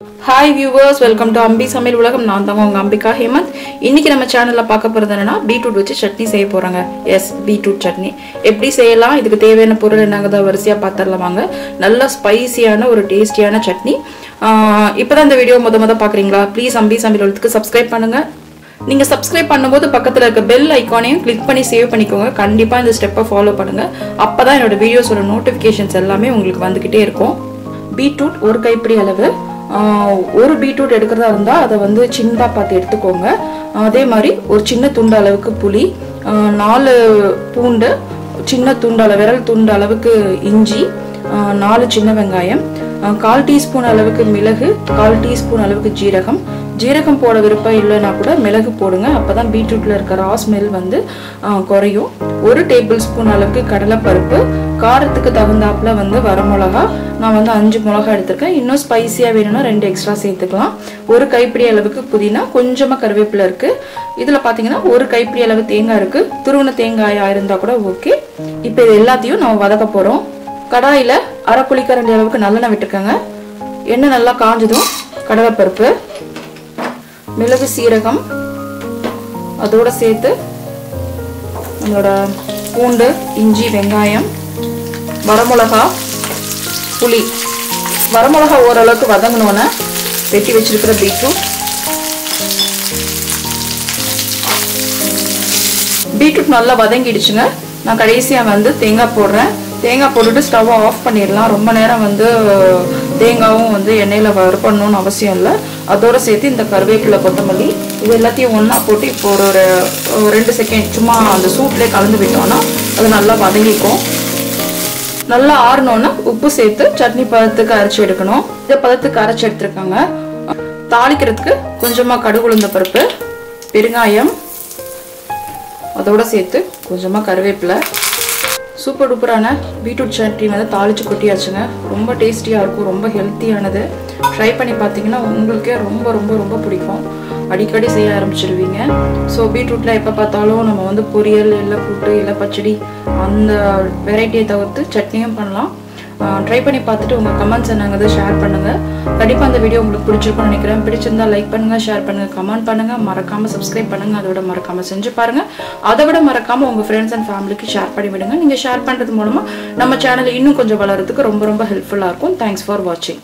Hi viewers, welcome to Ambi Samil Ulagam. நான் தான் உங்க அம்பிகா ஹேமந்த். இன்னைக்கு நம்ம சேனல்ல பார்க்க போறது என்னன்னா பீட்ரூட் வச்சு சட்னி செய்ய போறாங்க. Yes, beetroot chutney. எப்படி செய்யலாம்? இதுக்கு தேவையான பொருள் என்னங்கறத வரிசையா பார்த்தறலாம் வாங்க. நல்ல ஸ்பைசியான ஒரு டேஸ்டியான சட்னி. இப்போதான் இந்த வீடியோ முத பாக்குறீங்களா? ப்ளீஸ் அம்பி சமையல் உலகத்துக்கு சப்ஸ்கிரைப் பண்ணுங்க. நீங்க சப்ஸ்கிரைப் பண்ணும்போது பக்கத்துல இருக்க பெல் ஐகானையும் கிளிக் பண்ணி சேவ் பண்ணிக்கோங்க. கண்டிப்பா இந்த ஸ்டெப்பை ஃபாலோ பண்ணுங்க. அப்பதான் என்னோட வீடியோஸோட நோட்டிபிகேஷன்ஸ் எல்லாமே உங்களுக்கு வந்துகிட்டே இருக்கும். பீட்ரூட் ஒரு கைப்பிடி அளவு, ஒரு பீட்ரூட் எடுக்கிறதா இருந்தா அதை வந்து சின்னதா பார்த்து எடுத்துக்கோங்க. அதே மாதிரி ஒரு சின்ன துண்டு அளவுக்கு புளி, 4 பூண்டு, சின்ன துண்டு அளவு விரல் துண்டு அளவுக்கு இஞ்சி, 4 சின்ன வெங்காயம், 1/4 டீஸ்பூன் அளவுக்கு மிளகு, 1/4 டீஸ்பூன் அளவுக்கு ஜீரகம். ஜீரகம் போட விருப்பம் இல்லைன்னா கூட மிளகு போடுங்க. அப்பதான் பீட்ரூட்ல இருக்க ரா ஸ்மெல் வந்து குறையும். 1 டேபிள் ஸ்பூன் அளவுக்கு கடலைப்பருப்பு, காரத்துக்கு தகுந்தாப்புல வந்து வரமிளகா, நான் வந்து 5 மிளகா எடுத்திருக்கேன். இன்னும் ஸ்பைசியா வேணும்னா 2 எக்ஸ்ட்ரா சேர்த்துக்கலாம். 1 கைப்பிடி அளவுக்கு புதினா, கொஞ்சமா கருவேப்பிலை இருக்கு. இதுல பாத்தீங்கன்னா 1 கைப்பிடி அளவு தேங்காய் இருக்கு. துருவன தேங்காயா இருந்தா கூட ஓகே. இப்ப இது எல்லாத்தையும் நம்ம வதக்க போறோம். கடாயில 1/2 குழிக்கரண்டி அளவுக்கு நல்லெண்ணெய் விட்டுருக்கேங்க. எண்ணெய் நல்லா காஞ்சதும் கடலைப்பருப்பு, மிளகு, சீரகம், அதோட சேர்த்து நம்மளோட பூண்டு, இஞ்சி, வெங்காயம், வரமிளகா, புளி. வரமிளகா ஓரளவுக்கு வதங்கணும்னா வெட்டி வச்சிருக்கிற பீட்ரூட் நல்லா வதங்கிடுச்சுங்க. நான் கடைசியா வந்து தேங்காய் போடுறேன். தேங்காய் போட்டுட்டு ஸ்டவ் ஆஃப் பண்ணிடலாம். ரொம்ப நேரம் வந்து தேங்காயும் வந்து எண்ணெயில வறுப்படணும்னு அவசியம் இல்லை. அதோட சேர்த்து இந்த கருவேப்பிலை, கொத்தமல்லி இது எல்லாத்தையும் ஒன்றா போட்டு இப்போ ஒரு 2 செகண்ட் சும்மா அந்த சூட்லேயே கலந்து விட்டோம்னா அது நல்லா வதங்கிக்கும். நல்லா ஆறணும்னா உப்பு சேர்த்து சட்னி பதத்துக்கு அரைச்சி எடுக்கணும். இந்த பதத்துக்கு அரைச்சி எடுத்துருக்காங்க. தாளிக்கிறதுக்கு கொஞ்சமா கடுகு, உளுந்த பருப்பு, பெருங்காயம், அதோட சேர்த்து கொஞ்சமா கருவேப்பிலை. சூப்பர் டூப்பரான பீட்ரூட் சட்னி வந்து தாளிச்சு கொட்டியாச்சுங்க. ரொம்ப டேஸ்டியாக இருக்கும், ரொம்ப ஹெல்த்தியானது. ட்ரை பண்ணி பார்த்தீங்கன்னா உங்களுக்கே ரொம்ப ரொம்ப ரொம்ப பிடிக்கும். அடிக்கடி செய்ய ஆரம்பிச்சிருவீங்க. ஸோ பீட்ரூட்டில் எப்போ பார்த்தாலும் நம்ம வந்து பொரியல், இல்லை கூட்டு, இல்லை பச்சடி அந்த வெரைட்டியை தவிர்த்து சட்னியும் பண்ணலாம். ட்ரை பண்ணி பார்த்துட்டு உங்கள் கமெண்ட்ஸ் என்னங்கிறத ஷேர் பண்ணுங்கள். கண்டிப்பாக அந்த வீடியோ உங்களுக்கு பிடிச்சிருக்கும்னு நினைக்கிறேன். பிடிச்சிருந்தா லைக் பண்ணுங்கள், ஷேர் பண்ணுங்கள், கமெண்ட் பண்ணுங்கள், மறக்காமல் சப்ஸ்கிரைப் பண்ணுங்கள். அதோட மறக்காமல் செஞ்சு பாருங்கள். அதை விட மறக்காமல் உங்கள் ஃப்ரெண்ட்ஸ் அண்ட் ஃபேமிலிக்கு ஷேர் பண்ணி விடுங்க. நீங்கள் ஷேர் பண்ணுறது மூலமாக நம்ம சேனல் இன்னும் கொஞ்சம் வளர்கிறதுக்கு ரொம்ப ரொம்ப ஹெல்ப்ஃபுல்லாக இருக்கும். தேங்க்ஸ் ஃபார் வாட்சிங்.